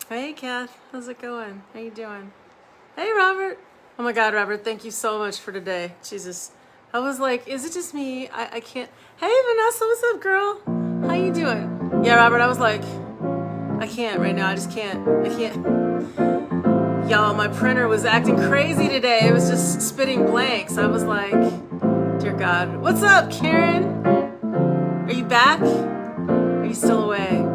Hey, Kath. How's it going? How you doing? Hey, Robert. Oh my God, Robert. Thank you so much for today. Jesus. I was like, is it just me? I can't. Hey, Vanessa. What's up, girl? How you doing? Yeah, Robert. I was like, I can't right now. I just can't. I can't. Y'all, my printer was acting crazy today. It was just spitting blanks. I was like, dear God. What's up, Karen? Are you back? Are you still away?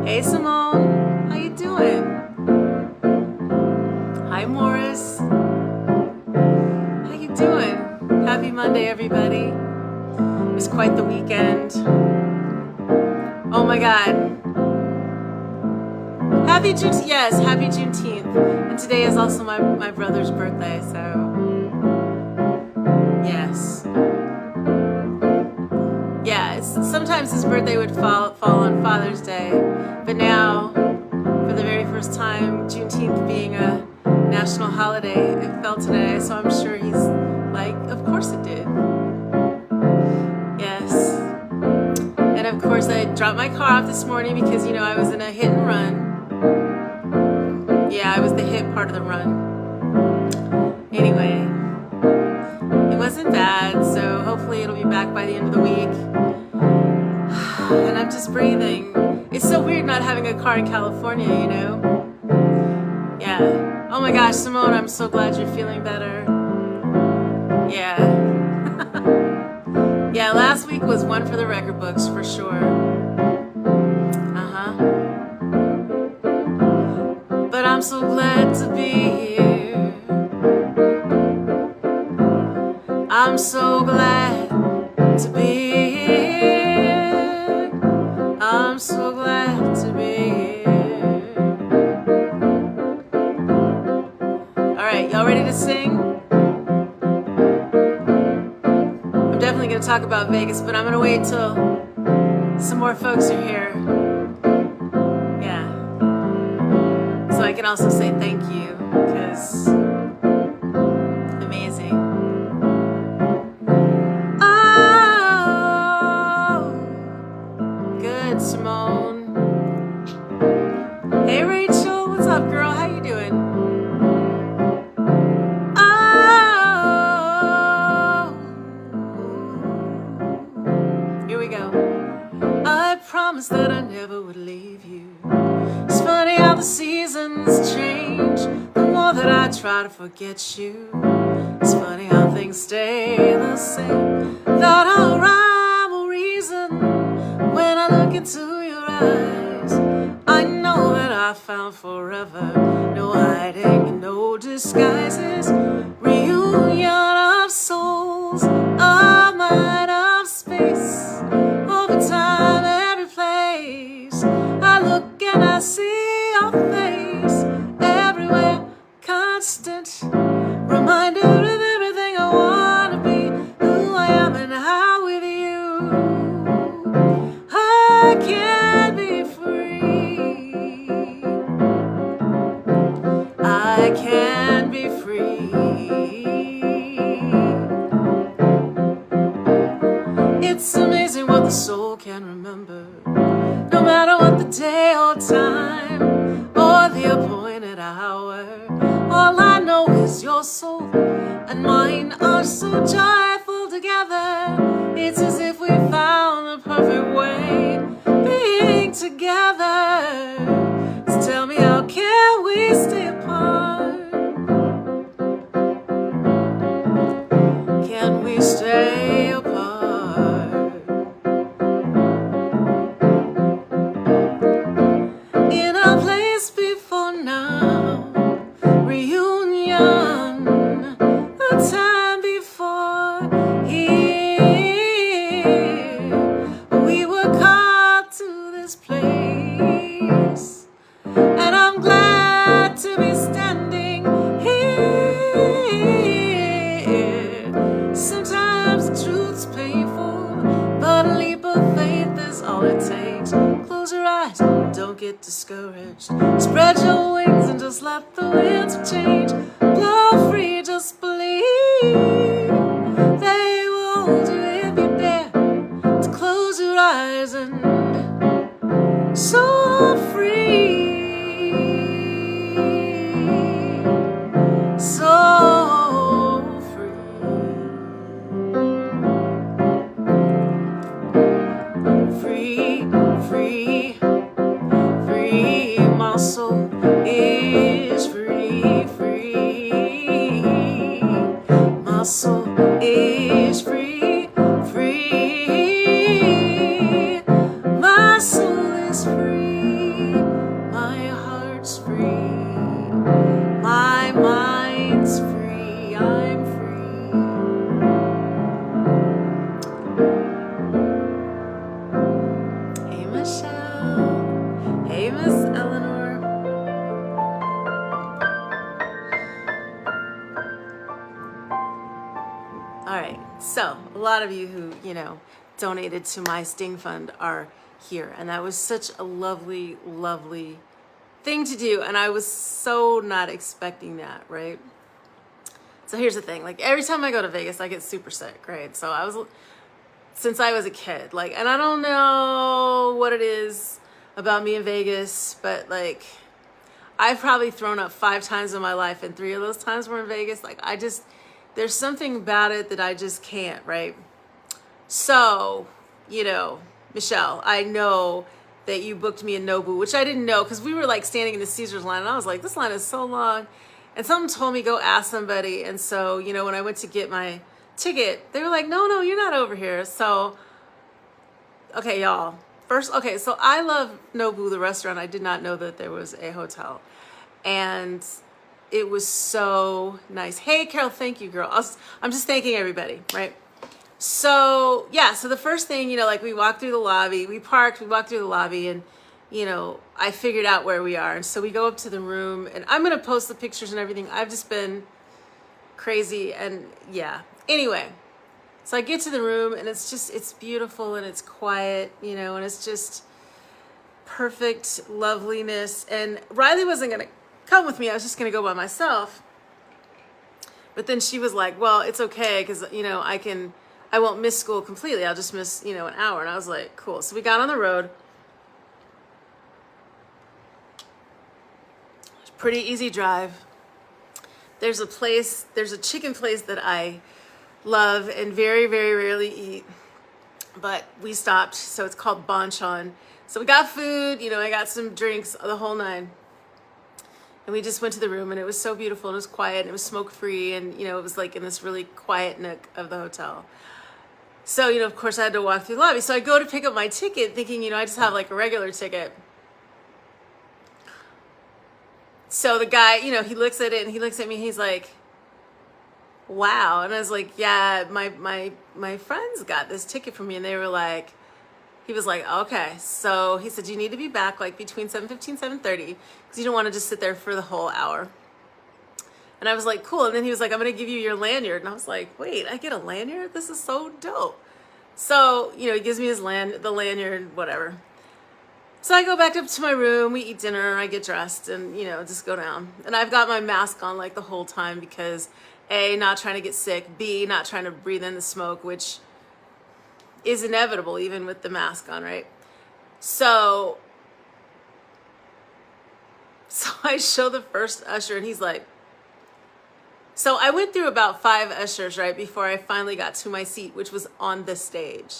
Hey, Simone. How you doing? Hi, Morris. How you doing? Happy Monday, everybody. It was quite the weekend. Oh my God. Happy Juneteenth. Yes, happy Juneteenth. And today is also my brother's birthday, so yes. Yeah, sometimes his birthday would fall on Father's Day, but now, for the very first time, Juneteenth being a national holiday, it fell today, so I'm sure he's like, of course it did. Yes. And of course I dropped my car off this morning because, you know, I was in a hit and run. Yeah, I was the hit part of the run. Anyway, it wasn't bad, so hopefully it'll be back by the end of the week. And I'm just breathing. It's so weird not having a car in California, you know? Yeah. Oh my gosh, Simone, I'm so glad you're feeling better. Yeah. Yeah, last week was one for the record books, for sure. But I'm so glad to be here. I'm so glad to be here. I'm so glad to be here. Alright, y'all ready to sing? I'm definitely going to talk about Vegas, but I'm going to wait till some more folks are here. Yeah. So I can also say thank you, because amazing. Oh, good, Simone. Hey, Rachel, what's up, girl? How you doing? Oh, here we go. I promised that I never would leave you. It's funny how the seasons change. The more that I try to forget you, it's funny how things stay the same. Without a rhyme or reason, when I look into your eyes, I know that I found forever. No hiding and no disguises. Reunion of souls, of mind, of space. Over time, every place I look and I see your face. Everywhere, constant reminder of everything I want to be, who I am and how with you I can be free. I can be free. It's amazing what the soul can remember, no matter what the day or time or the appointed hour. All I know is your soul and mine are so joyful together. It's as if we found the perfect way being together. So tell me, how can we stay apart? Can we stay apart? In a place before now, reunion, a time before here, we were called to this place, and I'm glad to be standing here. Sometimes the truth's painful, but a leap of faith is all it takes. Close your eyes, don't get discouraged. Spread your wings and just let the winds of change blow free. Just believe they will hold you if you dare. All right, so a lot of you who, donated to my Sting Fund are here. And that was such a lovely, lovely thing to do. And I was so not expecting that, right? So here's the thing, like every time I go to Vegas, I get super sick, right? So since I was a kid, like, and I don't know what it is about me in Vegas, but like, I've probably thrown up 5 times in my life, and 3 of those times were in Vegas. Like, there's something about it that I just can't, right? So, Michelle, I know that you booked me in Nobu, which I didn't know because we were like standing in the Caesars line, and I was like, this line is so long. And someone told me go ask somebody. And so, when I went to get my ticket, they were like, no, you're not over here. So, okay, y'all. So I love Nobu, the restaurant. I did not know that there was a hotel. And it was so nice. Hey, Carol, thank you, girl. I'm just thanking everybody, right? So, yeah, so the first thing, like we walked through the lobby, we parked, we walked through the lobby, and, I figured out where we are. And so we go up to the room, and I'm going to post the pictures and everything. I've just been crazy, and yeah. Anyway, so I get to the room, and it's beautiful, and it's quiet, and it's just perfect loveliness. And Riley wasn't going to come with me. I was just going to go by myself. But then she was like, well, it's okay because, I won't miss school completely. I'll just miss, an hour. And I was like, cool. So we got on the road. Pretty easy drive. There's a chicken place that I love and very, very rarely eat. But we stopped. So it's called Bonchon. So we got food, I got some drinks, the whole nine. And we just went to the room, and it was so beautiful, and it was quiet, and it was smoke-free, and, it was like in this really quiet nook of the hotel. So, of course I had to walk through the lobby. So I go to pick up my ticket thinking, I just have like a regular ticket. So the guy, he looks at it, and he looks at me, and he's like, wow. And I was like, yeah, my friends got this ticket for me. And they were like, he was like, okay. So he said, you need to be back like between 7:15, 7:30, because you don't want to just sit there for the whole hour. And I was like, cool. And then he was like, I'm going to give you your lanyard. And I was like, wait, I get a lanyard? This is so dope. So, he gives me the lanyard, whatever. So I go back up to my room, we eat dinner, I get dressed, and, just go down. And I've got my mask on like the whole time because A, not trying to get sick, B, not trying to breathe in the smoke, which is inevitable even with the mask on, right? So I show the first usher, and he's like, so I went through about 5 ushers, right, before I finally got to my seat, which was on the stage.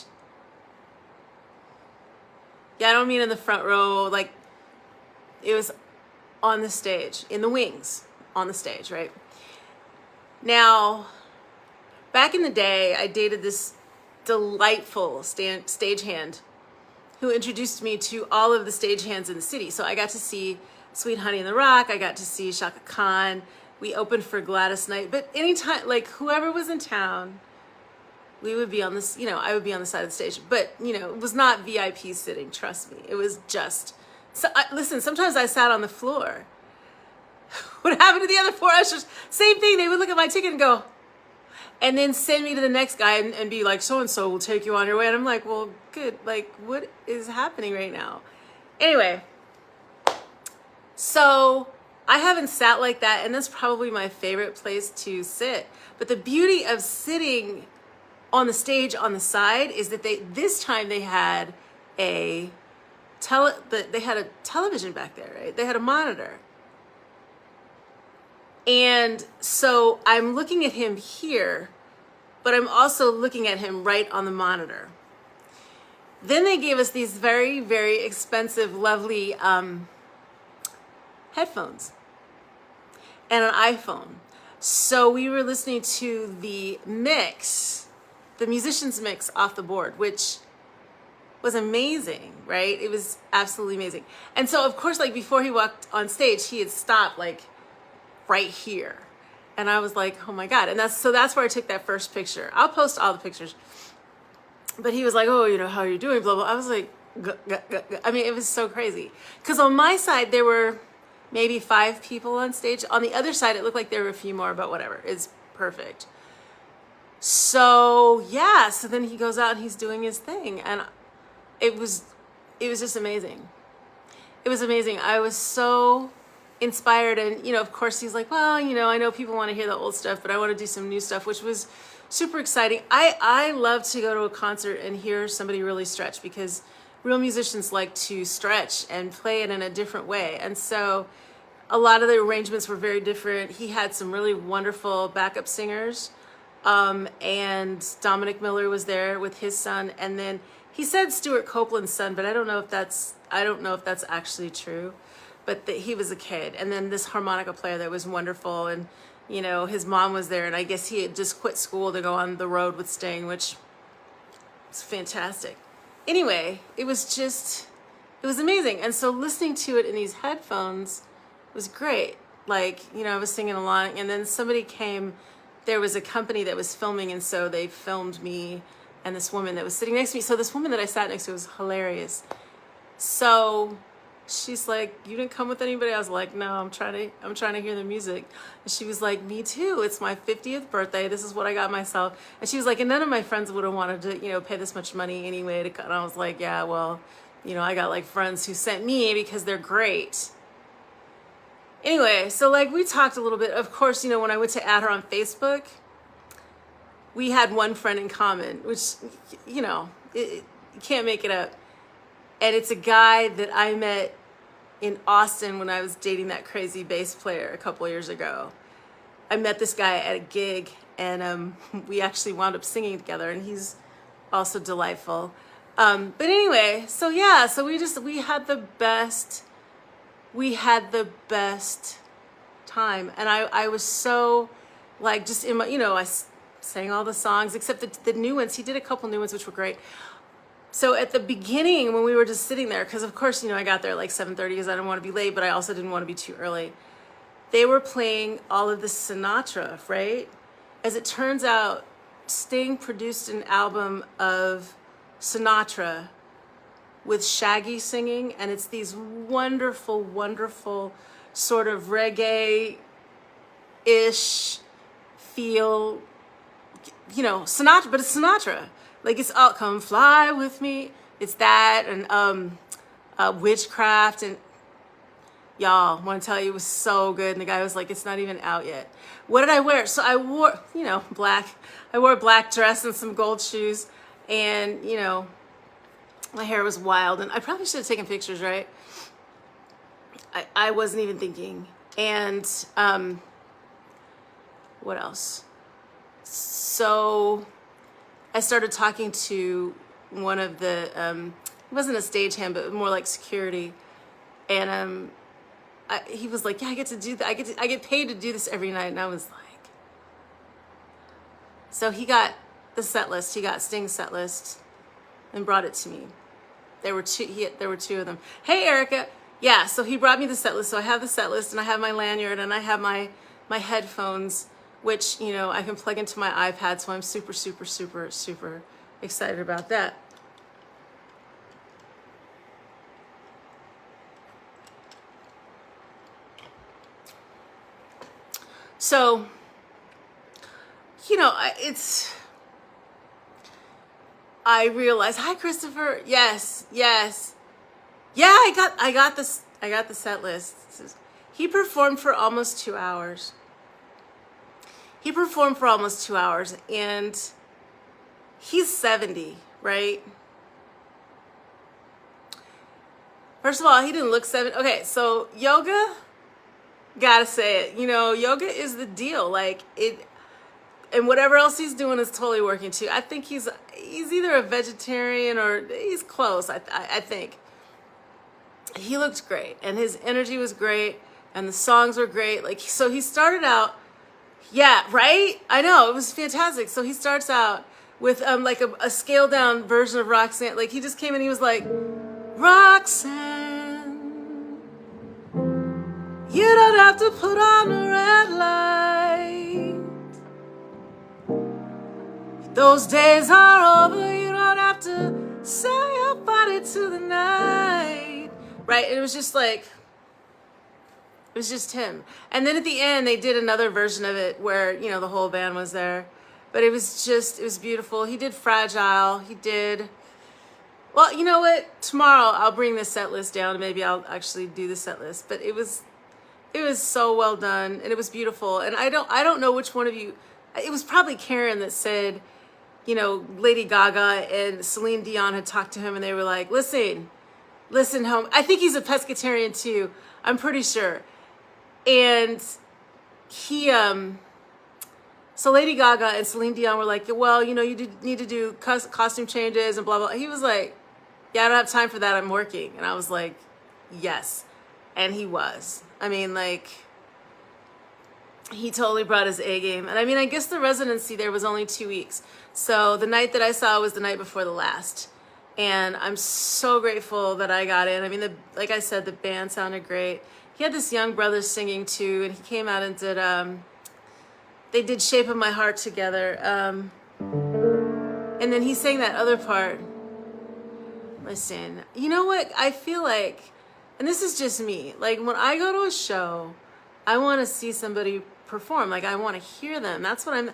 Yeah, I don't mean in the front row, like it was on the stage, in the wings, on the stage, right? Now, back in the day, I dated this delightful stagehand who introduced me to all of the stagehands in the city. So I got to see Sweet Honey in the Rock. I got to see Shaka Khan. We opened for Gladys Knight. But anytime, like whoever was in town, we would be on this, I would be on the side of the stage. But, it was not VIP sitting, trust me. It was just, listen, sometimes I sat on the floor. What happened to the other 4 ushers? Same thing. They would look at my ticket and go, and then send me to the next guy and be like, so-and-so will take you on your way. And I'm like, well, good. Like, what is happening right now? Anyway, so I haven't sat like that, and that's probably my favorite place to sit. But the beauty of sitting on the stage on the side is that this time they had a television back there, right? They had a monitor. And so I'm looking at him here, but I'm also looking at him right on the monitor. Then they gave us these very, very expensive, lovely headphones and an iPhone. So we were listening to the musician's mix off the board, which was amazing, right? It was absolutely amazing. And so, of course, like before he walked on stage, he had stopped like right here. And I was like, oh my God. And that's where I took that first picture. I'll post all the pictures. But he was like, oh, how are you doing? Blah, blah. I was like, I mean, it was so crazy. Because on my side, there were maybe 5 people on stage. On the other side, it looked like there were a few more, but whatever. It's perfect. So yeah, so then he goes out and he's doing his thing, and it was just amazing. It was amazing. I was so inspired, and of course he's like, well, I know people want to hear the old stuff, but I want to do some new stuff, which was super exciting. I love to go to a concert and hear somebody really stretch, because real musicians like to stretch and play it in a different way. And so a lot of the arrangements were very different. He had some really wonderful backup singers. And Dominic Miller was there with his son, and then he said Stuart Copeland's son, but I don't know if that's actually true, but that he was a kid. And then this harmonica player that was wonderful, and his mom was there, and I guess he had just quit school to go on the road with Sting, which was fantastic. Anyway, it was amazing. And so listening to it in these headphones was great. Like, I was singing along, and then somebody came. There was a company that was filming, and so they filmed me and this woman that was sitting next to me. So this woman that I sat next to was hilarious. So she's like, "You didn't come with anybody?" I was like, "No, I'm trying to hear the music." And she was like, "Me too. It's my 50th birthday. This is what I got myself." And she was like, "And none of my friends would have wanted to, pay this much money anyway to come." And I was like, "Yeah, well, I got like friends who sent me because they're great." Anyway, so like we talked a little bit. Of course, when I went to add her on Facebook, we had one friend in common, which, you can't make it up. And it's a guy that I met in Austin when I was dating that crazy bass player a couple years ago. I met this guy at a gig, and we actually wound up singing together, and he's also delightful. But anyway, so yeah, so we had the best time. And I was so like, just in my, I sang all the songs except the new ones. He did a couple new ones, which were great. So at the beginning, when we were just sitting there, because of course, I got there like 7:30 because I didn't want to be late, but I also didn't want to be too early. They were playing all of the Sinatra, right? As it turns out, Sting produced an album of Sinatra with Shaggy singing, and it's these wonderful, wonderful sort of reggae-ish feel, Sinatra, but it's Sinatra. Like, it's all, "Come Fly With Me." It's that, and Witchcraft, and y'all, I want to tell you, it was so good. And the guy was like, "It's not even out yet." What did I wear? So I wore, black. I wore a black dress and some gold shoes, and, my hair was wild, and I probably should have taken pictures, right? I wasn't even thinking. And what else? So I started talking to one of the, he wasn't a stagehand, but more like security. And he was like, "Yeah, I get to do that. I get paid to do this every night." And I was like, so he got the set list. He got Sting's set list and brought it to me. There were two of them. "Hey, Erica." Yeah, so he brought me the set list. So I have the set list, and I have my lanyard, and I have my headphones, which, I can plug into my iPad. So I'm super, super, super, super excited about that. So, I realized, "Hi, Christopher." Yes. Yeah, I got the set list. He performed for almost 2 hours. And he's 70, right? First of all, he didn't look 70. Okay, so yoga, gotta say it. Yoga is the deal. Like, it, and whatever else he's doing is totally working too. I think he's either a vegetarian or he's close. I think. He looked great, and his energy was great, and the songs were great. Like, so he started out, yeah, right? I know, it was fantastic. So he starts out with like a scaled down version of Roxanne. Like, he just came in, he was like, "Roxanne, you don't have to put on a red light. Those days are over. You don't have to sell your body to the night." Right? And it was just like, it was just him. And then at the end, they did another version of it where, the whole band was there. But it was beautiful. He did Fragile. He did, well, you know what? Tomorrow I'll bring the set list down and maybe I'll actually do the set list. But it was so well done and it was beautiful. And I don't know which one of you, it was probably Karen that said, you know, Lady Gaga and Celine Dion had talked to him and they were like, listen, home. I think he's a pescatarian too. I'm pretty sure. And he, so Lady Gaga and Celine Dion were like, well, you know, you need to do costume changes and blah, blah. He was like, yeah, I don't have time for that. I'm working. And I was like, yes. And he was. I mean, like, he totally brought his A game. And I mean, I guess the residency there was only 2 weeks. So the night that I saw was the night before the last. And I'm so grateful that I got in. I mean, like I said, the band sounded great. He had this young brother singing too, and he came out and did, they did Shape of My Heart together. And then he sang that other part. Listen, you know what? I feel like, and this is just me, like when I go to a show, I want to see somebody perform. Like I want to hear them. That's what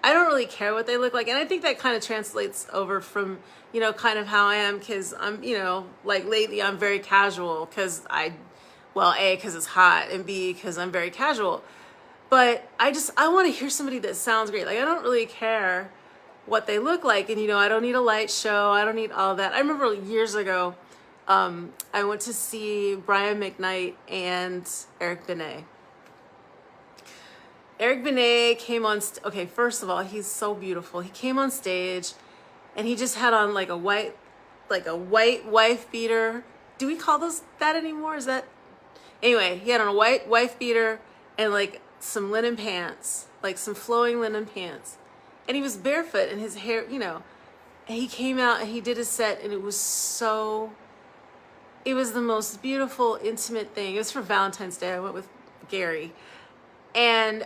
I don't really care what they look like. And I think that kind of translates over from, you know, kind of how I am. Cause I'm, you know, like lately I'm very casual cause A, cause it's hot, and B, cause I'm very casual. But I want to hear somebody that sounds great. Like I don't really care what they look like. And, you know, I don't need a light show. I don't need all that. I remember years ago, I went to see Brian McKnight and Eric Benet. Eric Benet came on, okay, first of all, he's so beautiful. He came on stage and he just had on like a white wife beater. Do we call those that anymore? Is that, anyway, he had on a white wife beater and like some linen pants, like some flowing linen pants. And he was barefoot and his hair, you know, and he came out and he did a set and it was the most beautiful, intimate thing. It was for Valentine's Day. I went with Gary and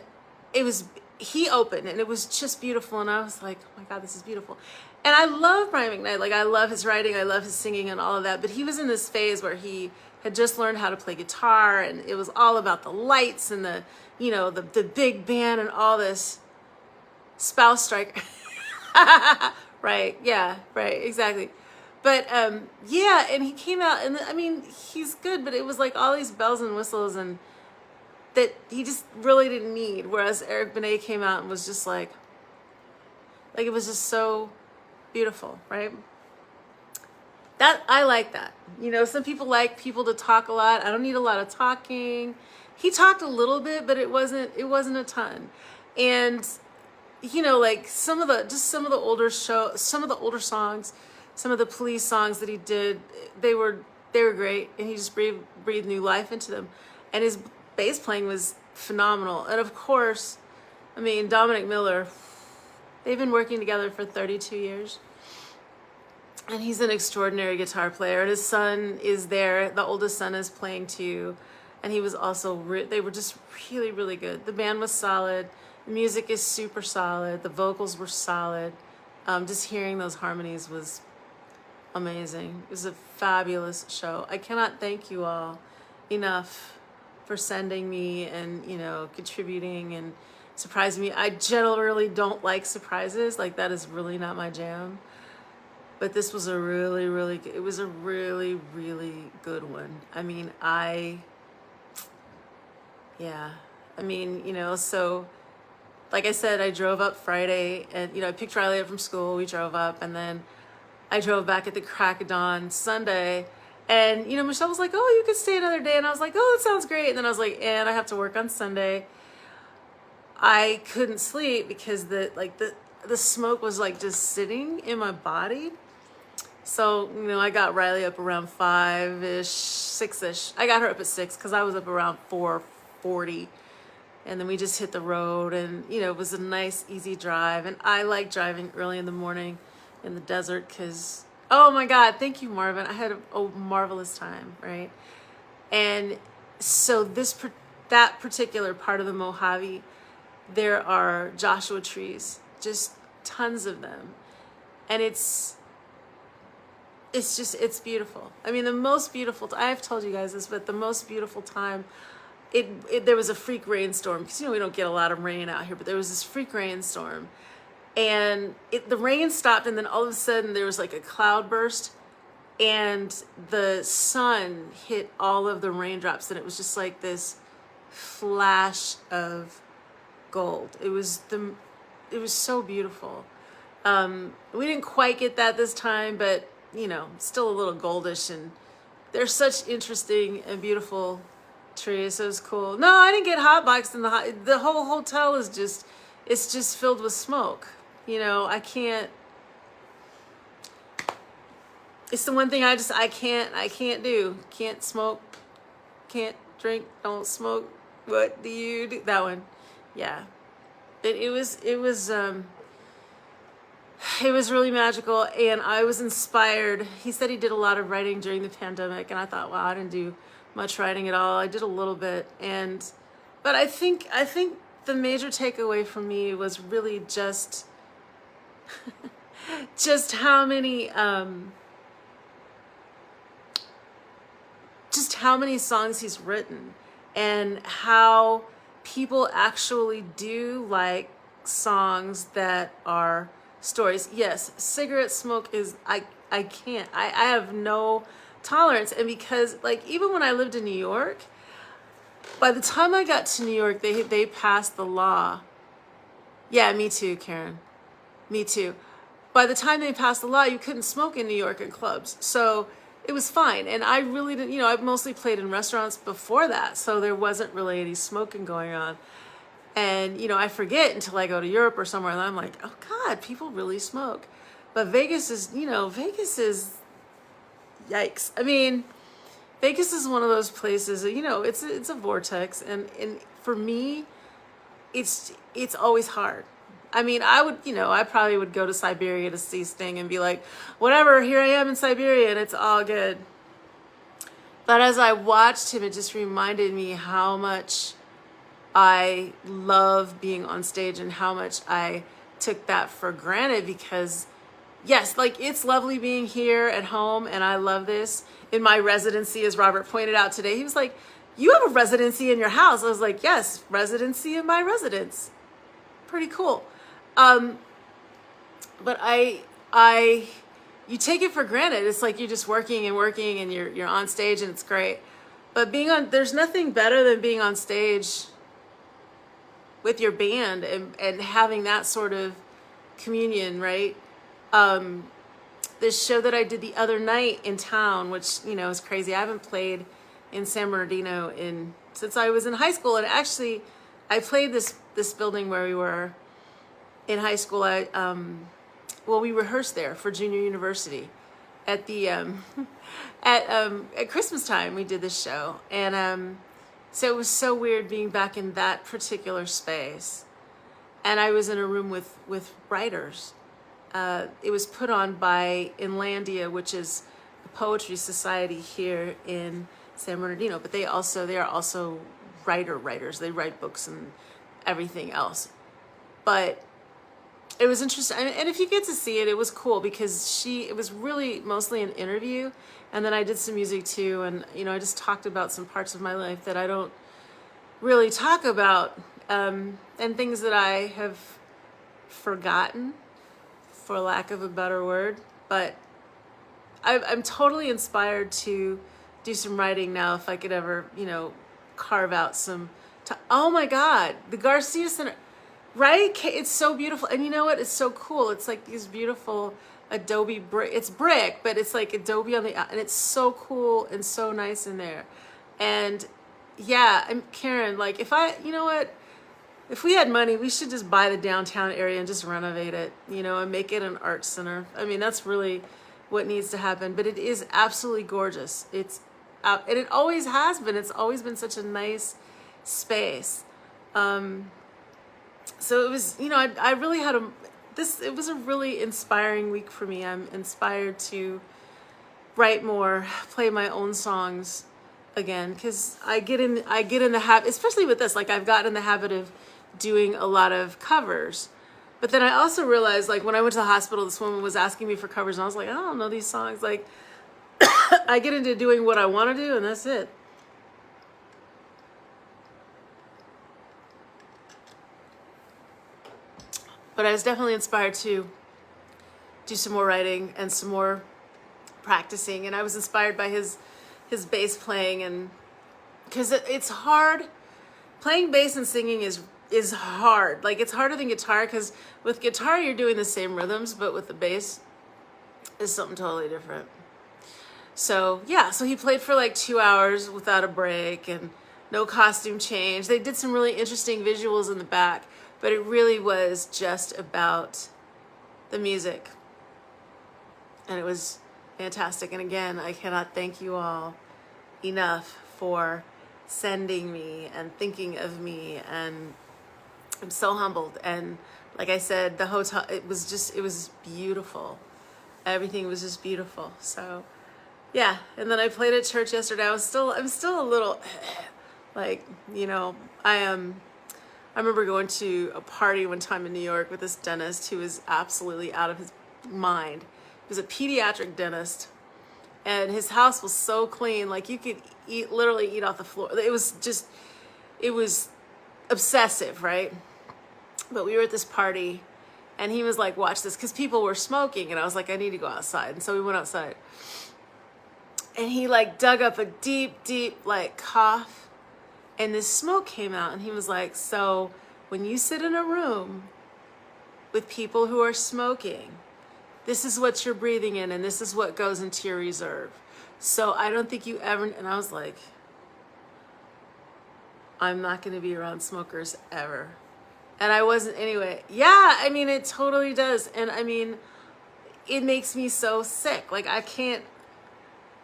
he opened and it was just beautiful. And I was like, oh my God, this is beautiful. And I love Brian McKnight. Like I love his writing. I love his singing and all of that. But he was in this phase where he had just learned how to play guitar and it was all about the lights and the, you know, the big band and all this. Spouse striker. Right. Yeah, right. Exactly. But yeah, and he came out and I mean, he's good, but it was like all these bells and whistles and that he just really didn't need. Whereas Eric Benet came out and was just like it was just so beautiful, right? That I like that. You know, some people like people to talk a lot. I don't need a lot of talking. He talked a little bit, but it wasn't a ton. And you know, like some of the older songs, some of the Police songs that he did, they were great, and he just breathed new life into them. And his bass playing was phenomenal. And of course, I mean, Dominic Miller, they've been working together for 32 years. And he's an extraordinary guitar player. And his son is there. The oldest son is playing too. And he was also, they were just really, really good. The band was solid. The music is super solid. The vocals were solid. Just hearing those harmonies was amazing. It was a fabulous show. I cannot thank you all enough for sending me and, you know, contributing and surprising me. I generally don't like surprises. Like that is really not my jam. But this was a really, really good, it was a really, really good one. I mean, I mean, you know, so like I said, I drove up Friday and, you know, I picked Riley up from school. We drove up and then I drove back at the crack of dawn Sunday. And, you know, Michelle was like, oh, you could stay another day. And I was like, oh, that sounds great. And then I was like, and I have to work on Sunday. I couldn't sleep because the smoke was like just sitting in my body. So, you know, I got Riley up around 5-ish, 6-ish. I got her up at 6 because I was up around 4:40. And then we just hit the road and, you know, it was a nice, easy drive. And I like driving early in the morning in the desert because, oh my God, thank you, Marvin. I had a marvelous time, right? And so that particular part of the Mojave, there are Joshua trees, just tons of them. And it's beautiful. I mean, the most beautiful, I've told you guys this, but the most beautiful time, there was a freak rainstorm because, you know, we don't get a lot of rain out here, but there was this freak rainstorm and the rain stopped, and then all of a sudden there was like a cloud burst, and the sun hit all of the raindrops, and it was just like this flash of gold. It was so beautiful. We didn't quite get that this time, but you know, still a little goldish, and they're such interesting and beautiful trees. So it was cool. No, I didn't get hotboxed in the whole hotel is just, it's just filled with smoke. You know, I can't, it's the one thing I can't do. Can't smoke, can't drink, don't smoke. What do you do? That one. Yeah. It was really magical, and I was inspired. He said he did a lot of writing during the pandemic, and I thought, wow, I didn't do much writing at all. I did a little bit, but I think the major takeaway for me was really just how many songs he's written, and how people actually do like songs that are stories. Yes, cigarette smoke is, I can't, I have no tolerance. And because like, even when I lived in New York, by the time I got to New York, they passed the law. Yeah, me too, Karen. Me too. By the time they passed the law, you couldn't smoke in New York in clubs. So it was fine. And I really didn't, you know, I've mostly played in restaurants before that, so there wasn't really any smoking going on. And, you know, I forget until I go to Europe or somewhere, and I'm like, oh God, people really smoke. But Vegas is, you know, yikes. I mean, Vegas is one of those places that, you know, it's a vortex. And for me, it's always hard. I mean, I probably would go to Siberia to see Sting and be like, whatever, here I am in Siberia, and it's all good. But as I watched him, it just reminded me how much I love being on stage and how much I took that for granted, because yes, like, it's lovely being here at home, and I love this. In my residency, as Robert pointed out today, he was like, you have a residency in your house. I was like, yes, residency in my residence. Pretty cool. But you take it for granted. It's like you're just working and working, and you're on stage, and it's great. But there's nothing better than being on stage with your band and having that sort of communion, right? This show that I did the other night in town, which, you know, is crazy. I haven't played in San Bernardino since I was in high school. And actually, I played this building where we were in high school. We rehearsed there for junior university at the at Christmas time. We did this show, and so it was so weird being back in that particular space. And I was in a room with writers. It was put on by Inlandia, which is a poetry society here in San Bernardino, but they are also writers. They write books and everything else. But it was interesting, and if you get to see it, it was cool, because it was really mostly an interview, and then I did some music too, and, you know, I just talked about some parts of my life that I don't really talk about, and things that I have forgotten, for lack of a better word. But I'm totally inspired to do some writing now, if I could ever, you know, carve out some oh my God, the Garcia Center, right? It's so beautiful. And you know what? It's so cool. It's like these beautiful Adobe brick. It's brick, but it's like Adobe on and it's so cool and so nice in there. And yeah, Karen, like, you know what? If we had money, we should just buy the downtown area and just renovate it, you know, and make it an art center. I mean, that's really what needs to happen. But it is absolutely gorgeous. And it always has been. It's always been such a nice space. So it was, you know, I really had it was a really inspiring week for me. I'm inspired to write more, play my own songs again, because I get in the habit, especially with this, like, I've gotten in the habit of doing a lot of covers. But then I also realized, like, when I went to the hospital, this woman was asking me for covers, and I was like, I don't know these songs. Like, I get into doing what I want to do, and that's it. But I was definitely inspired to do some more writing and some more practicing. And I was inspired by his bass playing, and because it's hard. Playing bass and singing is hard. Like, it's harder than guitar, because with guitar you're doing the same rhythms, but with the bass is something totally different. So yeah, so he played for like 2 hours without a break and no costume change. They did some really interesting visuals in the back, but it really was just about the music. And it was fantastic. And again, I cannot thank you all enough for sending me and thinking of me, and I'm so humbled. And like I said, the hotel, it was beautiful. Everything was just beautiful. So yeah, and then I played at church yesterday. I'm still a little like, you know, I remember going to a party one time in New York with this dentist who was absolutely out of his mind. He was a pediatric dentist, and his house was so clean, like you could literally eat off the floor. It was obsessive, right? But we were at this party, and he was like, watch this, because people were smoking, and I was like, I need to go outside. And so we went outside, and he like dug up a deep like cough, and this smoke came out, and he was like, so when you sit in a room with people who are smoking, this is what you're breathing in, and this is what goes into your reserve. So I don't think you ever, and I was like, I'm not going to be around smokers ever. And I wasn't anyway. Yeah, I mean, it totally does. And I mean, it makes me so sick. Like, I can't,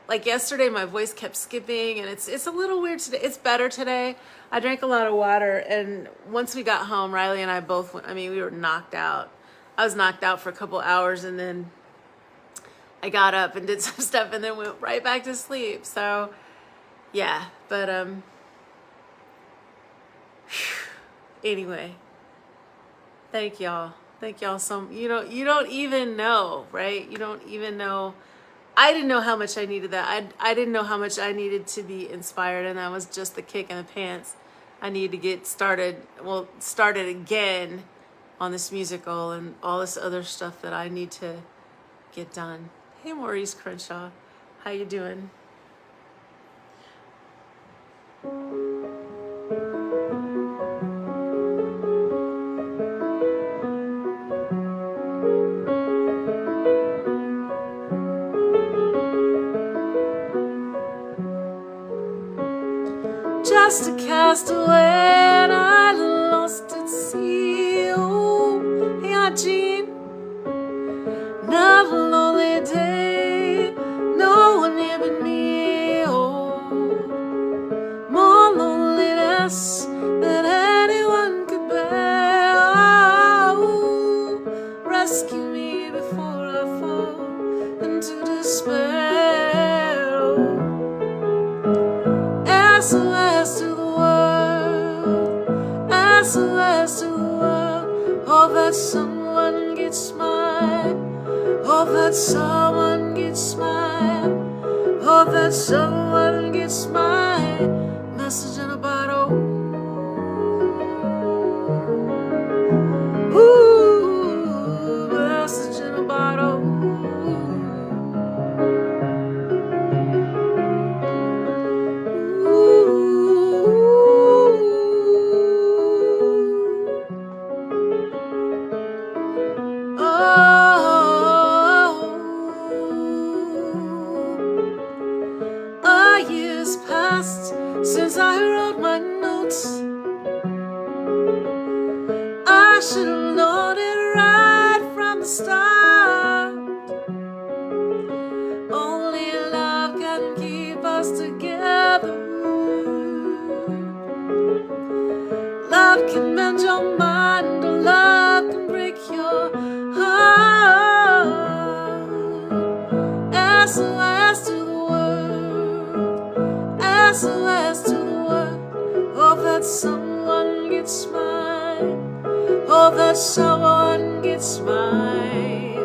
like yesterday, my voice kept skipping, and it's a little weird today. It's better today. I drank a lot of water, and once we got home, Riley and I both went, I mean, we were knocked out. I was knocked out for a couple hours, and then I got up and did some stuff and then went right back to sleep. So yeah, but anyway, thank y'all so, you don't even know, right? You don't even know. I didn't know how much I needed that. I didn't know how much I needed to be inspired, and that was just the kick in the pants. I needed to get started again on this musical and all this other stuff that I need to get done. Hey, Maurice Crenshaw, how you doing? Just a castaway and I lost at sea. Oh, yeah, Jean. Never lonely day, no one here but me. Oh, more loneliness than anyone could bear. Oh, rescue me before I fall into despair. Oh, SOS to the world, SOS to the world. Oh, that someone gets mine. Oh, that someone gets mine. Oh, that someone gets my message in a bottle. Ooh, message in a bottle. Since I wrote my notes, I should have known it right from the start. Only love can keep us together. Love can mend your mind, or love can break your heart. SOS to the world, SOS to the world. Oh, that someone gets mine. Oh, that someone gets mine.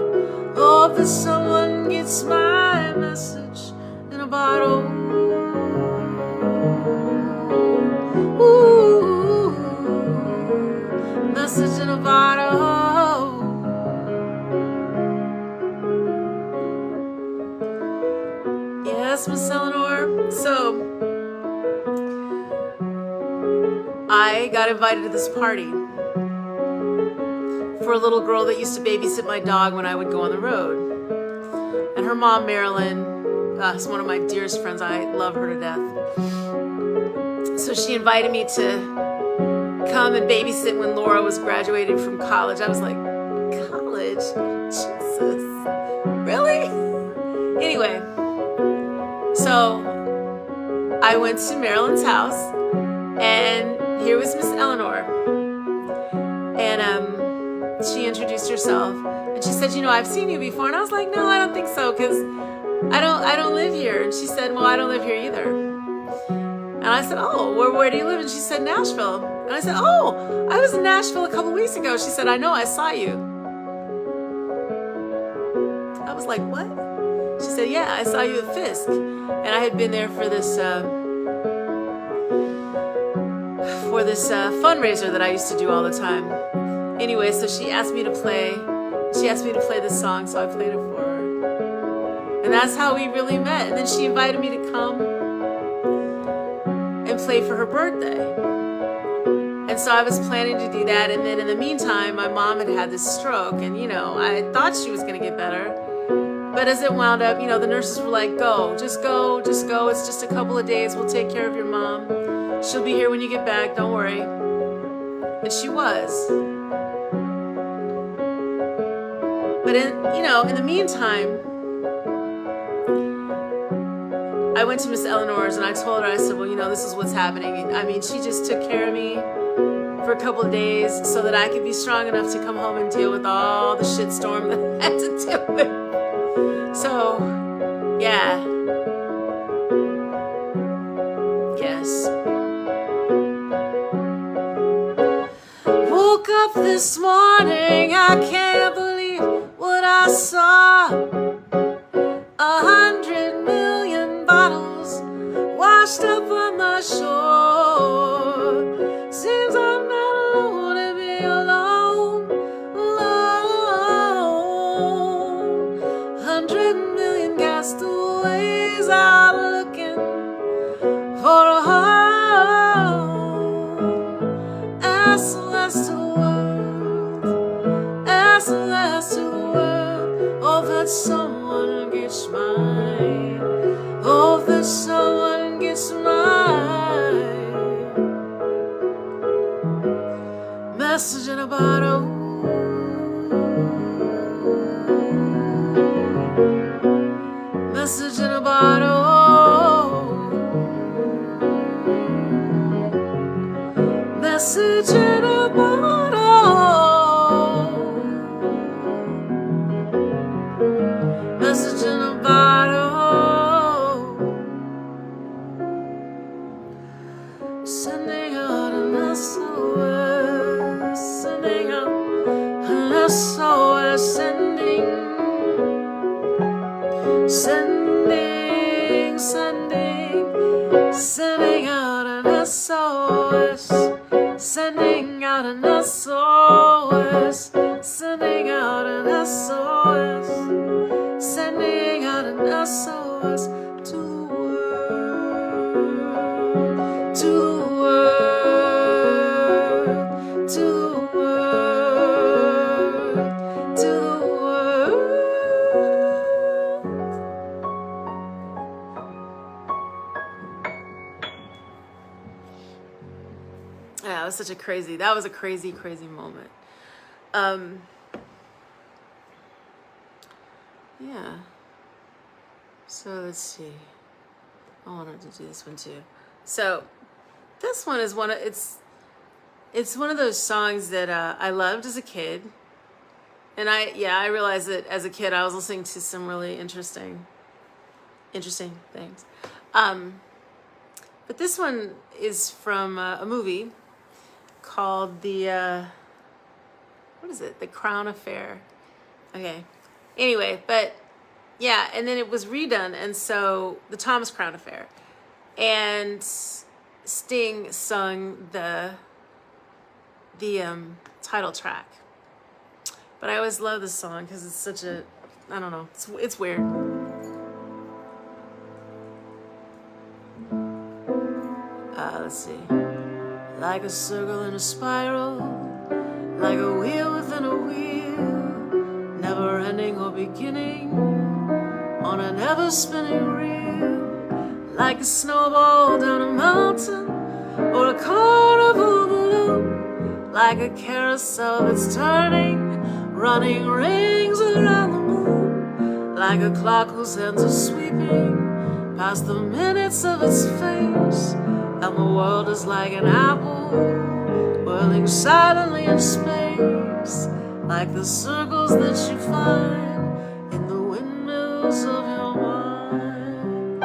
Oh, that someone gets my message in a bottle. Ooh, message in a bottle. Yes, Miss Eleanor. So I got invited to this party for a little girl that used to babysit my dog when I would go on the road. And her mom, Marilyn, is one of my dearest friends. I love her to death. So she invited me to come and babysit when Laura was graduating from college. I was like, college? Jesus. Really? Anyway, so I went to Marilyn's house, and here was Miss Eleanor. And she introduced herself, and she said, you know, I've seen you before. And I was like, no, I don't think so, because I don't live here. And she said, well, I don't live here either. And I said, oh, where do you live? And she said, Nashville. And I said, oh, I was in Nashville a couple weeks ago. She said, I know, I saw you. I was like, what? She said, yeah, I saw you at Fisk. And I had been there for this fundraiser that I used to do all the time. Anyway, so she asked me to play this song, so I played it for her. And that's how we really met. And then she invited me to come and play for her birthday. And so I was planning to do that. And then in the meantime, my mom had this stroke. And, you know, I thought she was going to get better. But as it wound up, you know, the nurses were like, go. It's just a couple of days. We'll take care of your mom. She'll be here when you get back. Don't worry. And she was. But in the meantime, I went to Miss Eleanor's and I told her, I said, well, you know, this is what's happening. And, I mean, she just took care of me for a couple of days so that I could be strong enough to come home and deal with all the shitstorm that I had to deal with. So, yeah. Yes. Woke up this morning, I can't believe what I saw. 100 million bottles washed up on my shore. Seems I'm not alone to be alone. 100 million castaways out looking for a home. SOS to the world, SOS to the world. Oh, that someone gets mine. Oh, that someone gets mine. Message in a bottle. Message in a bottle. Message in a bottle. Message in a bottle. Sending out an SOS. Sending out an SOS. Sending out an SOS. Sending out an SOS. Sending out an SOS. Sending out an SOS to the world. To the world. To the world. To the world. Yeah, that was a crazy moment. Yeah. So let's see. I wanted to do this one too. So this one is it's one of those songs that I loved as a kid. And I realized that as a kid I was listening to some really interesting things. But this one is from a movie called The Crown Affair. Okay. Anyway, but yeah, and then it was redone, and so the Thomas Crown Affair, and Sting sung the title track. But I always love this song because it's such a, I don't know, it's weird. let's see. Like a circle in a spiral, like a wheel within a wheel, never ending or beginning, on an ever spinning reel. Like a snowball down a mountain, or a carnival balloon, like a carousel that's turning, running rings around the moon, like a clock whose hands are sweeping past the minutes of its face, and the world is like an apple whirling silently in space, like the circles that you find in the windmills of your mind.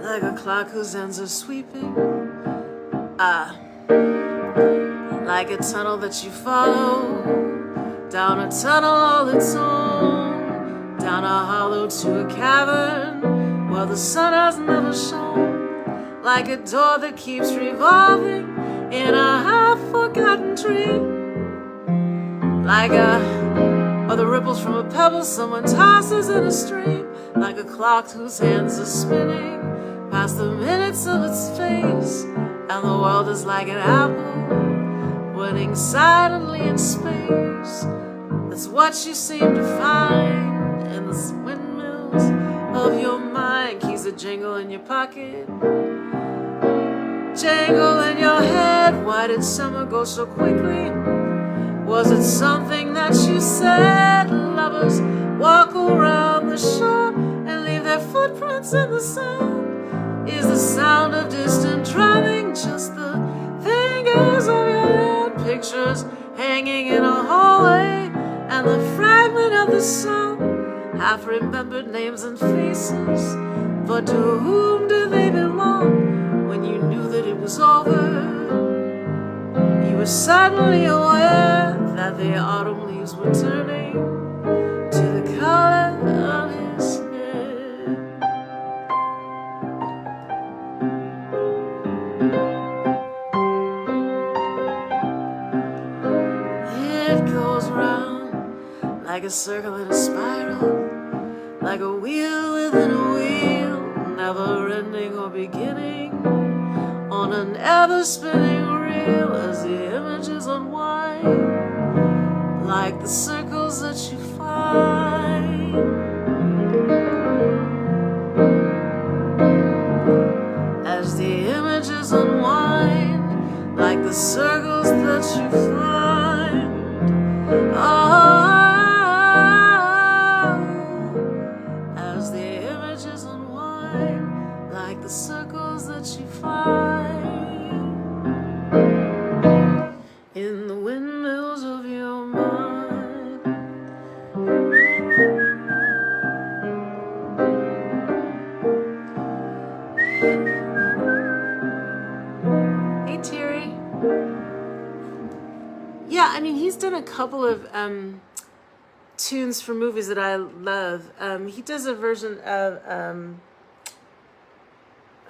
Like a clock whose ends are sweeping, like a tunnel that you follow, down a tunnel all its own, down a hollow to a cavern where the sun has never shone, like a door that keeps revolving in a half-forgotten dream, like or the ripples from a pebble someone tosses in a stream, like a clock whose hands are spinning past the minutes of its face, and the world is like an apple winning silently in space. That's what you seem to find in the windmills of your mind. Keys that jingle in your pocket, jangle in your head. Why did summer go so quickly? Was it something that you said? Lovers walk around the shore and leave their footprints in the sand. Is the sound of distant drumming just the fingers of your hand? Pictures hanging in a hallway and the fragment of the song, half-remembered names and faces, but to whom do they belong? When you knew that it was over, you were suddenly aware that the autumn leaves were turning to the color of his hair. It goes round like a circle in a spiral, like a wheel within a wheel, never ending or beginning, on an ever spinning reel as the images unwind, like the circles that you find. As the images unwind, like the circles that you find. As the images unwind, like the circles that you find in the windmills of your mind. Hey Terry. Yeah, I mean, he's done a couple of tunes for movies that I love. He does a version of,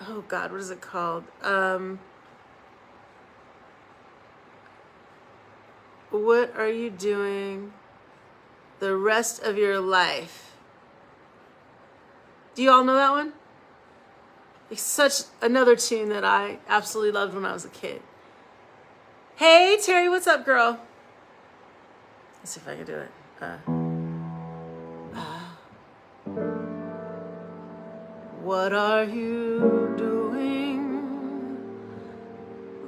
oh God, what is it called? What are you doing the rest of your life? Do you all know that one? It's such another tune that I absolutely loved when I was a kid. Hey, Terry, what's up, girl? Let's see if I can do it. What are you doing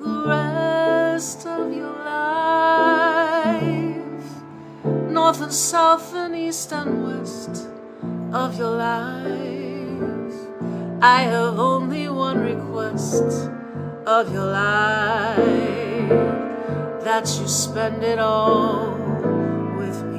the rest of your life? North and south and east and west of your life. I have only one request of your life, that you spend it all with me.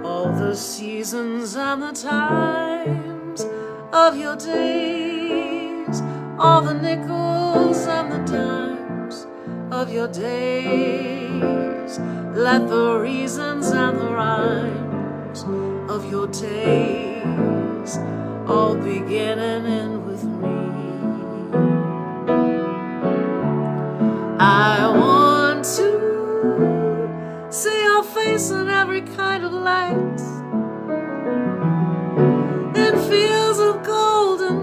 All the seasons and the times of your days, all the nickels and the dimes of your days. Let the reasons and the rhymes of your days all begin and end with me. I want to lights in fields of golden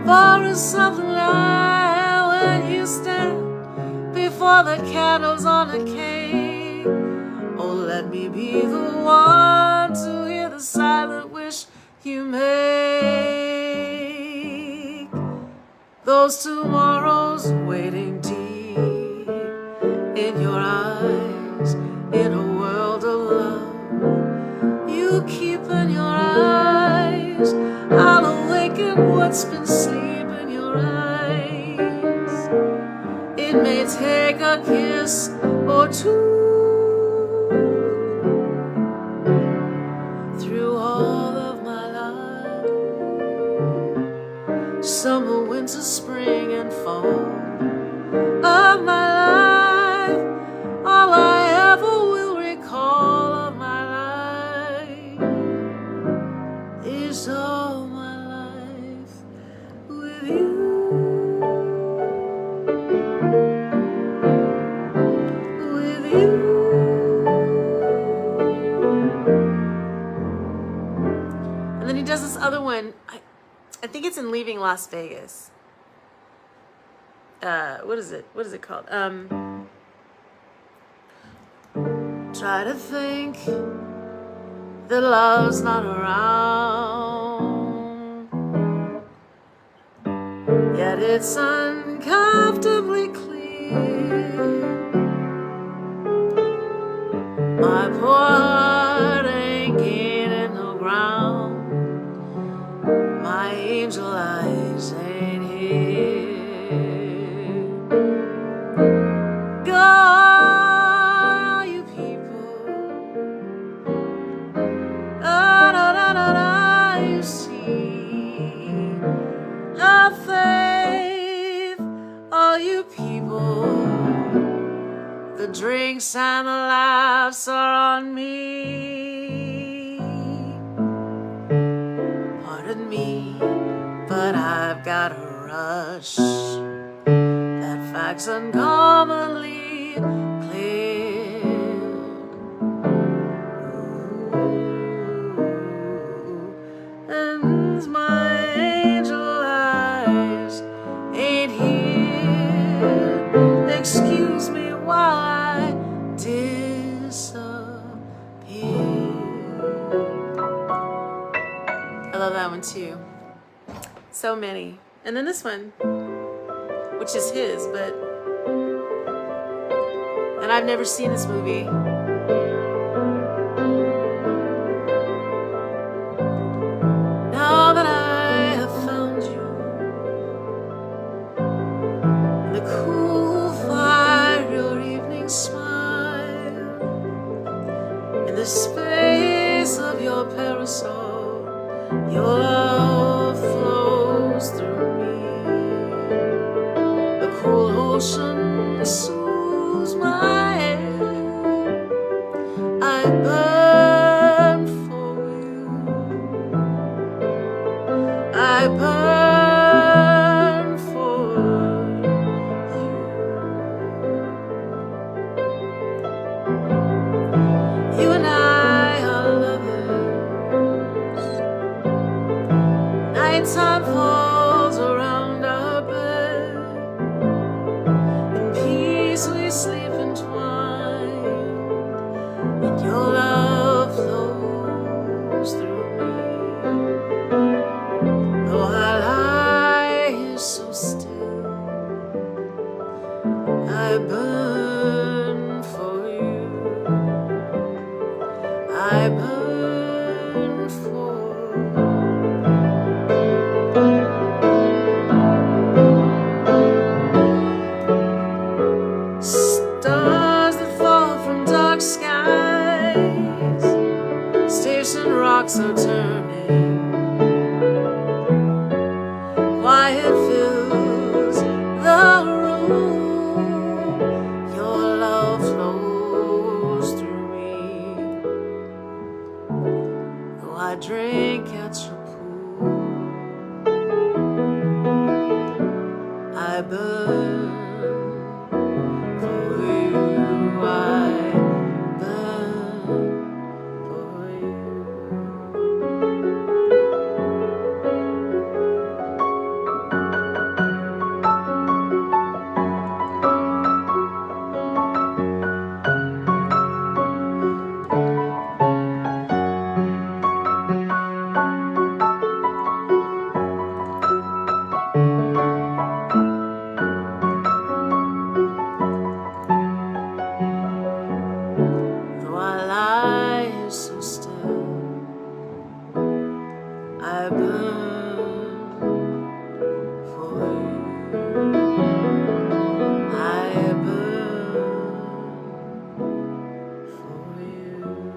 forest of the night, when you stand before the candles on a cake. Oh, let me be the one to hear the silent wish you make. Those tomorrows waiting deep in your eyes, in a world of love you keep in your eyes. I'll awaken what's been sleeping in your eyes. It may take a kiss or two. Through all of my life, summer, winter, spring, and fall of my life, all I ever will recall of my life is all my life with you. With you. And then he does this other one. I think it's in Leaving Las Vegas. What is it? What is it called? Try to think that love's not around, yet it's uncomfortably clear. My poor heart ain't gaining no ground. My angel eyes ain't here. Go, all you people. You see have faith, all you people. The drinks and the laughs are on me. Pardon me, but I've got a rush. That fact's uncommonly clear. And my angel eyes ain't here. Excuse me while I disappear. I love that one too. So many. And then this one, which is his, but, and I've never seen this movie. Now that I have found you in the cool fire of your evening smile, in the space of your parasol, your love flows through me. The cool ocean soothes my head. I burn for you. I burn for you. You and I are lovers. Nighttime falls around our bed. In peace we sleep entwined, and your love flows through me. Though I lie here so still, I burn for you. I burn for stars that fall from dark skies. Station rocks are turning. Quiet fills the room. Your love flows through me. Though I drink at your pool, I burn for you. I burn I burn for you. I burn for you.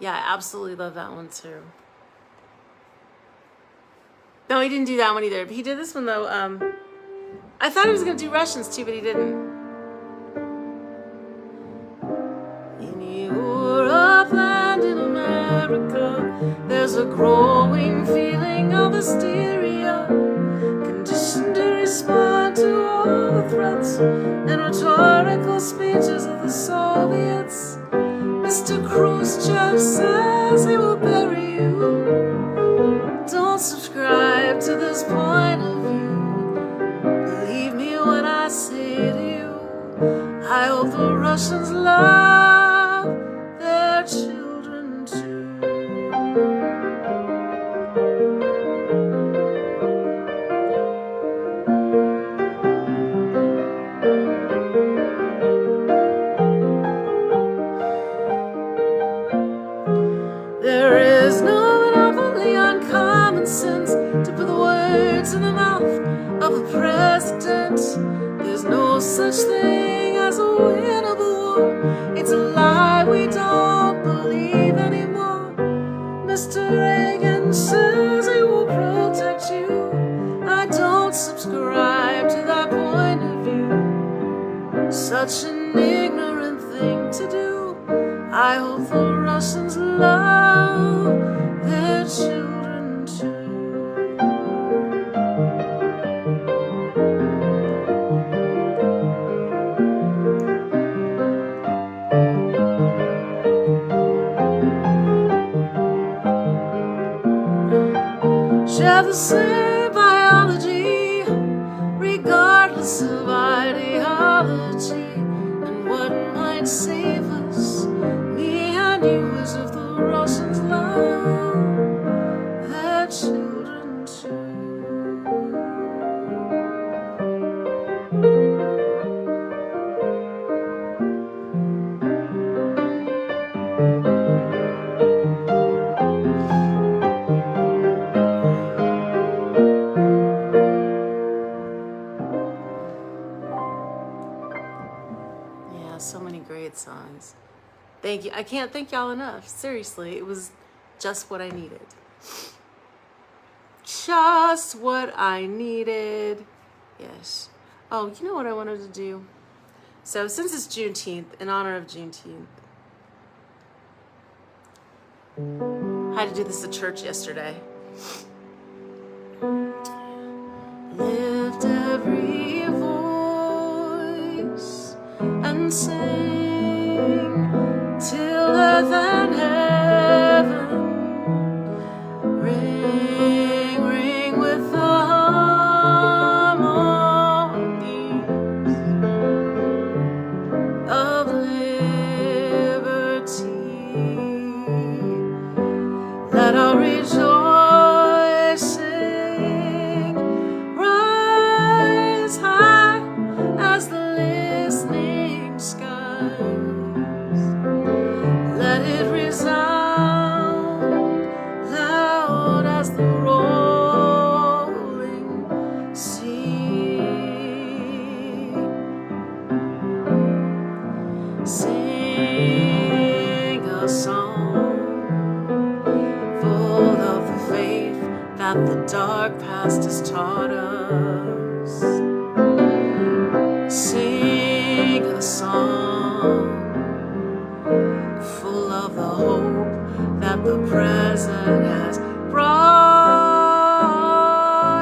Yeah, I absolutely love that one too. No, he didn't do that one either. But he did this one though. I thought he was gonna do Russians too, but he didn't. In Europe and in America, there's a growing feeling of hysteria, conditioned to respond to all the threats and rhetorical speeches of the Soviets. Mr. Khrushchev says he will bury you. Don't subscribe to this point of view. Believe me when I say to you, I hope the Russians love their children too. There is no monopoly on common sense to put the words in the mouth of the president. There's no such thing as a winnable war. It's a lie we don't believe anymore. Mr. Reagan says he will protect you. I don't subscribe to that point of view. Such an ignorant thing to do. I hope the Russians love their children too. Share the same biology, regardless of ideology, and what might save us, me and you, is if the Russians love their children too. Yeah, so many great songs. Thank you. I can't thank y'all enough. Seriously, it was just what I needed. Just what I needed. Yes. Oh, you know what I wanted to do? So since it's Juneteenth, in honor of Juneteenth, I had to do this at church yesterday. Lift every voice and sing till earth and heaven ring, ring with the harmonies of liberty. Let our rejoicing rise high as the listening skies. Let it resound loud as the rolling sea. Sing a song full of the faith that the dark past has taught us. Sing a song full of the hope that the present has brought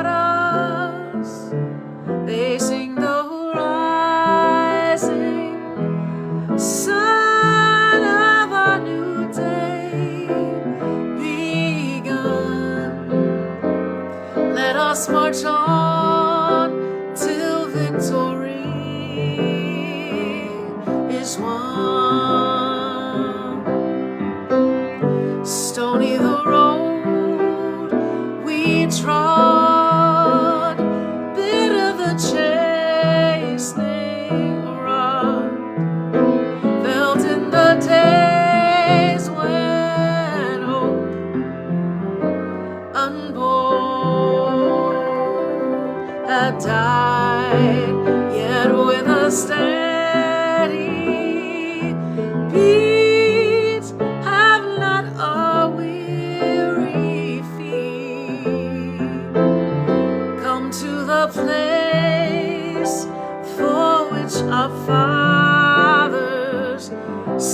us. Facing the rising sun of a new day begun. Let us march on till victory is won.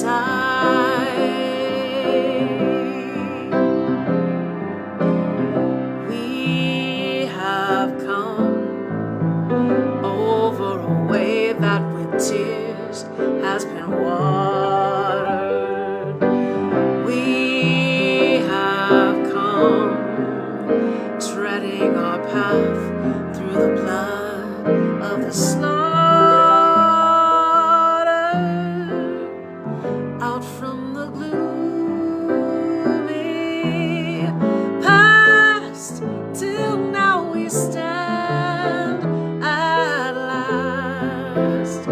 side. We have come over a way that with tears has been watered. We have come treading our path through the blood of the slaughter, out from the gloomy past till now we stand at last,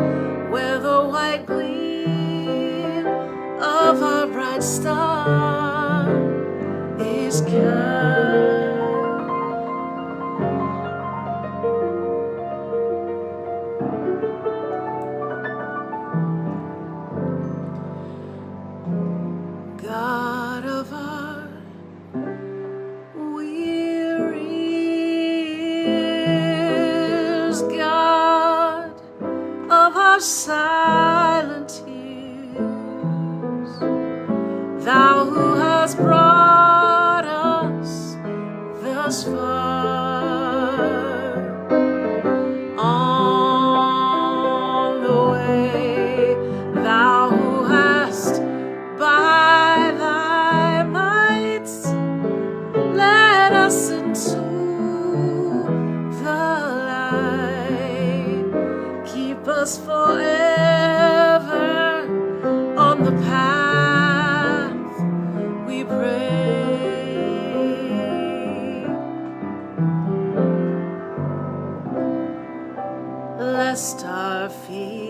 where the white gleam of our bright star is cast. God of our weary years, God of our silent tears, Thou who hast brought us thus far on the way, Thou who hast by Thy might led us into the light. Keep us forever on the path, we pray, lest our feet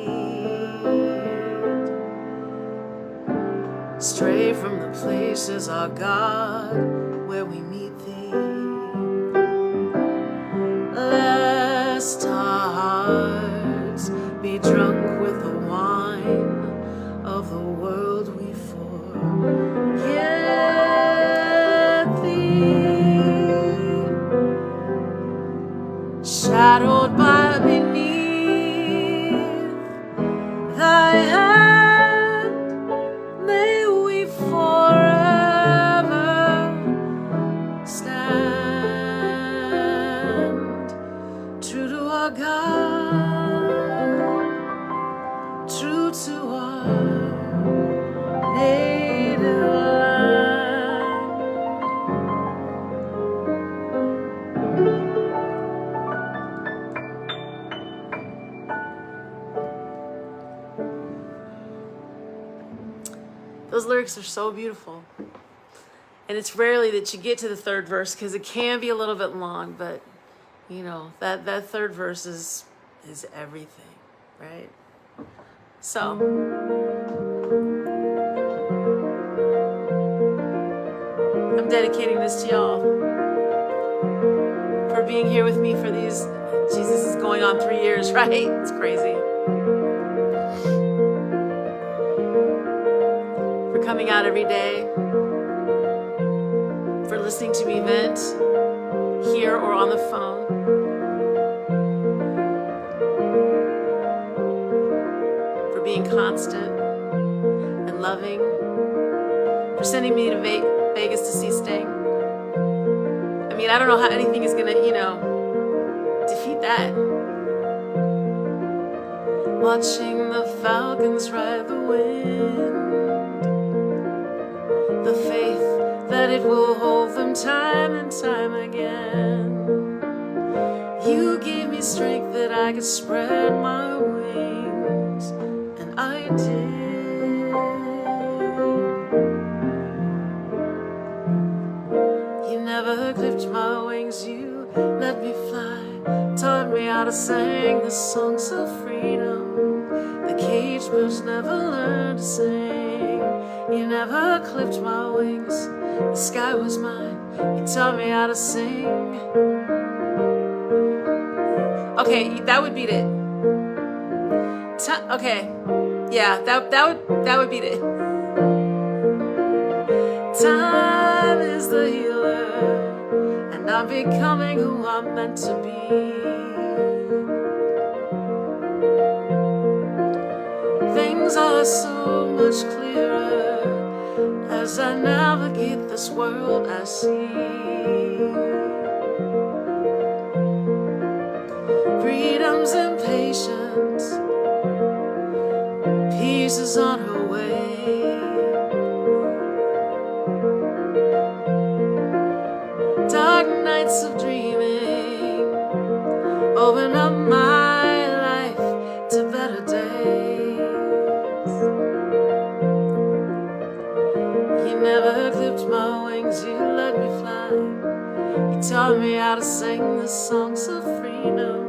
stray from the places, our God, where we meet Thee, lest our hearts be drunk with the wine of the world, we forget Thee, shadowed by beneath Thy hand, may we forever stand true to our God, true to our native land. Those lyrics are so beautiful. And it's rarely that you get to the third verse because it can be a little bit long, but you know, that third verse is everything, right? So I'm dedicating this to y'all for being here with me for these, Jesus is going on 3 years, right? It's crazy. For coming out every day, for listening to me vent here or on the phone, for being constant and loving, for sending me to Vegas to see Sting. I mean, I don't know how anything is gonna, defeat that. Watching the falcons ride the wind, the faith that it will hold them time and time again. You gave me strength that I could spread my wings, and I did. You never clipped my wings, you let me fly, taught me how to sing the songs of freedom the caged birds never learned to sing. You never clipped my wings, the sky was mine, you taught me how to sing. Okay, that would beat it. Okay, yeah, that would beat it. Time is the healer, and I'm becoming who I'm meant to be. Things things are so much clearer as I navigate this world I see. Freedom's impatient, peace is on her way. Dark nights of dreaming open up my life to better days. You never clipped my wings, you let me fly. You taught me how to sing the songs of freedom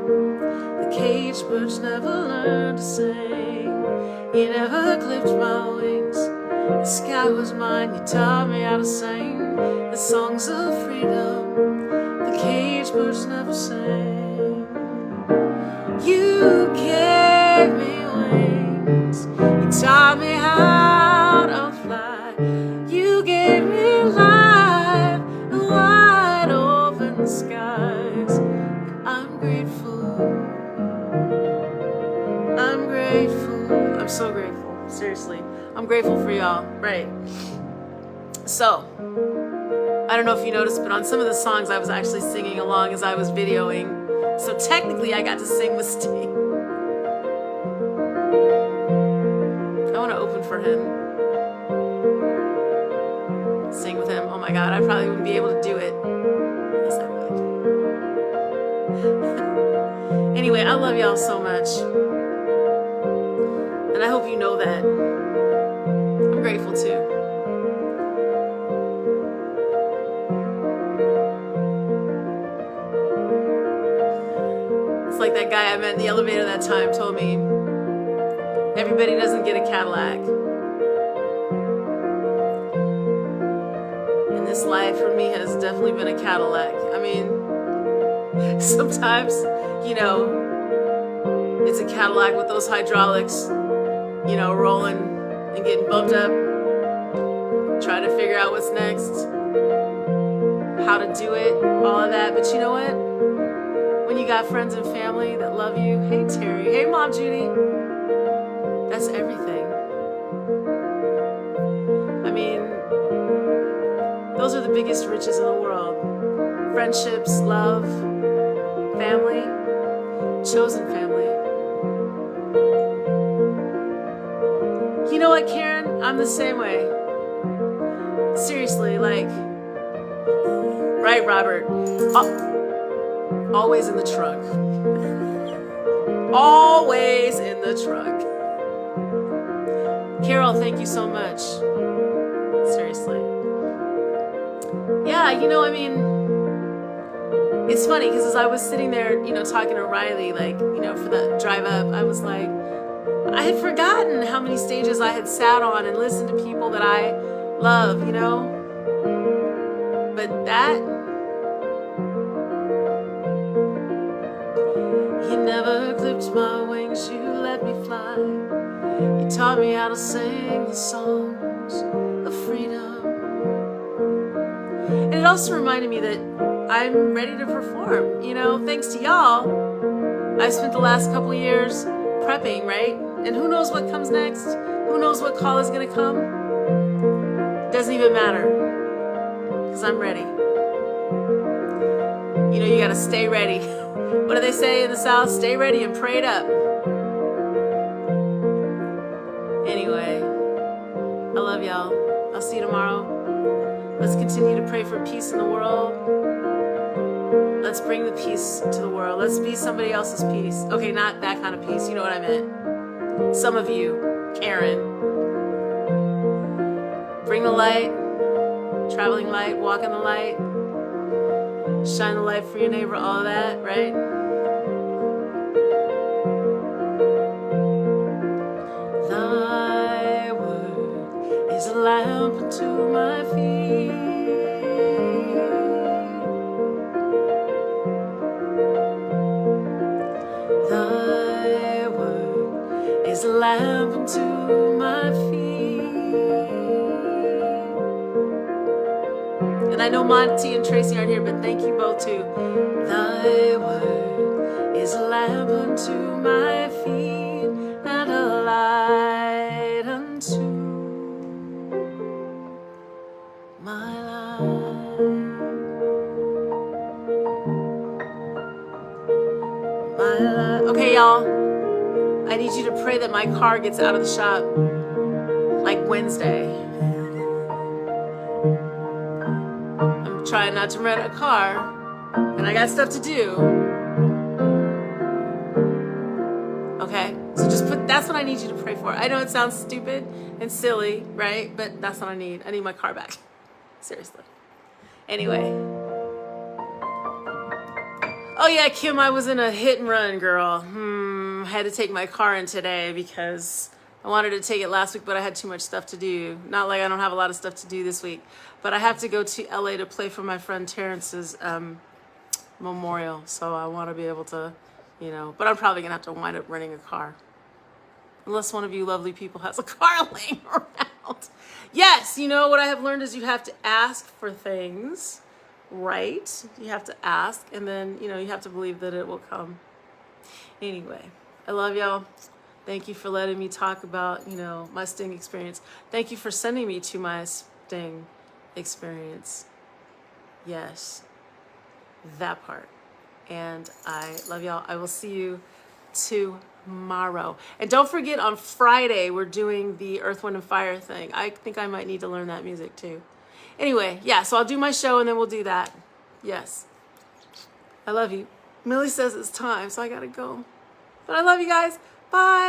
the caged birds never learned to sing. You never clipped my wings, the sky was mine. You taught me how to sing the songs of freedom the caged birds never sang. You gave me wings, you taught me how to fly. You gave me life and wide open skies. I'm grateful, I'm grateful, I'm so grateful, seriously. I'm grateful for y'all, right? So, I don't know if you noticed, but on some of the songs I was actually singing along as I was videoing. So technically I got to sing with Steve. I want to open for him. Sing with him. Oh my God, I probably wouldn't be able to do it. Yes, I would. Anyway, I love y'all so much. And I hope you know that. I'm grateful too. It's like that guy I met in the elevator that time told me, everybody doesn't get a Cadillac. And this life for me has definitely been a Cadillac. I mean, sometimes, you know, it's a Cadillac with those hydraulics, you know, rolling and getting bumped up, trying to figure out what's next, how to do it, all of that. But you know what? When you got friends and family that love you, hey Terry, hey Mom Judy, that's everything. I mean, those are the biggest riches in the world. Friendships, love, family, chosen family. You know what, Karen? I'm the same way. Seriously, like, right, Robert? Always in the truck. Always in the truck. Carol, thank you so much. Seriously. Yeah, you know, I mean, it's funny because as I was sitting there, you know, talking to Riley, like, you know, for the drive up, I was like, I had forgotten how many stages I had sat on and listened to people that I love, you know? But that, you never clipped my wings, you let me fly. You taught me how to sing the songs of freedom. And it also reminded me that I'm ready to perform, you know, thanks to y'all. I've spent the last couple years prepping, right? And who knows what comes next? Who knows what call is gonna come? Doesn't even matter, because I'm ready. You know, you gotta stay ready. What do they say in the South? Stay ready and pray it up. Anyway, I love y'all. I'll see you tomorrow. Let's continue to pray for peace in the world. Let's bring the peace to the world. Let's be somebody else's peace. Okay, not that kind of peace. You know what I meant. Some of you, Karen. Bring the light, traveling light, walk in the light, shine the light for your neighbor, all that, right? Thy word is a lamp unto my feet. Thy word is a lamp unto my feet. And I know Monty and Tracy aren't here, but thank you both too. Thy word is a lamp unto my feet and a light Okay, y'all. I need you to pray that my car gets out of the shop like Wednesday. I'm trying not to rent a car, and I got stuff to do. Okay? So just that's what I need you to pray for. I know it sounds stupid and silly, right? But that's what I need. I need my car back. Seriously. Anyway. Oh yeah, Kim, I was in a hit and run, girl. I had to take my car in today because I wanted to take it last week, but I had too much stuff to do. Not like I don't have a lot of stuff to do this week, but I have to go to LA to play for my friend Terrence's memorial. So I want to be able to, you know, but I'm probably gonna have to wind up renting a car. Unless one of you lovely people has a car laying around. Yes, you know what I have learned is you have to ask for things, right? You have to ask, and then, you know, you have to believe that it will come. Anyway, I love y'all. Thank you for letting me talk about, you know, my Sting experience. Thank you for sending me to my Sting experience. Yes, that part. And I love y'all. I will see you tomorrow. And don't forget, on Friday, we're doing the Earth, Wind, and Fire thing. I think I might need to learn that music too. Anyway, yeah, so I'll do my show and then we'll do that. Yes. I love you. Millie says it's time, so I gotta go. But I love you guys. Bye.